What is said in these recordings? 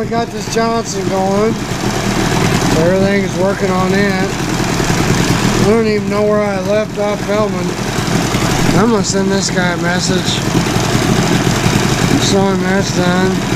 we got this Johnson going. Everything is working on it. I don't even know where I left off filming. I'm gonna send this guy a message. Show him that's done.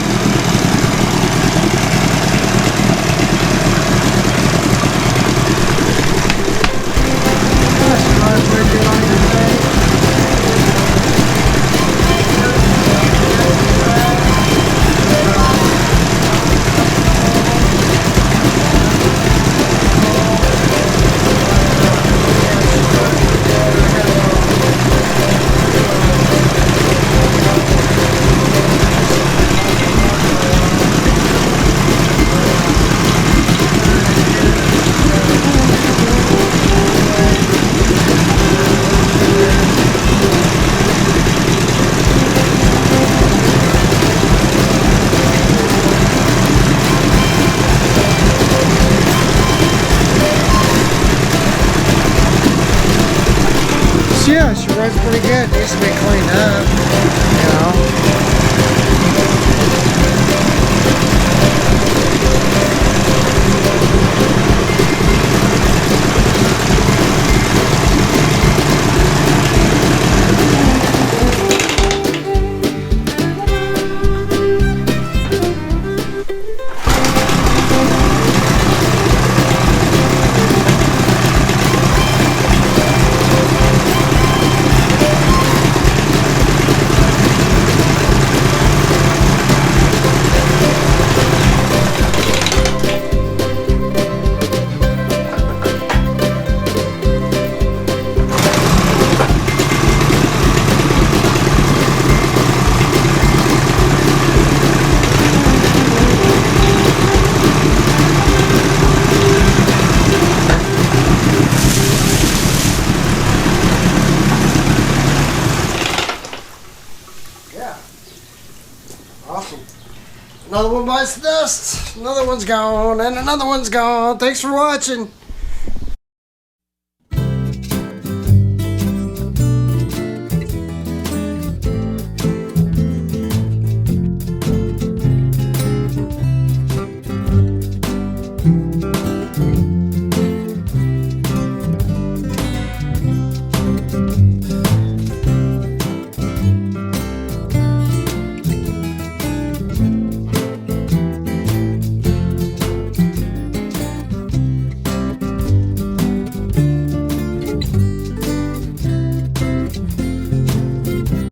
Yeah, she runs pretty good. Needs to be cleaned up, you know. Awesome. Another one bites the dust. Another one's gone, and another one's gone. Thanks for watching.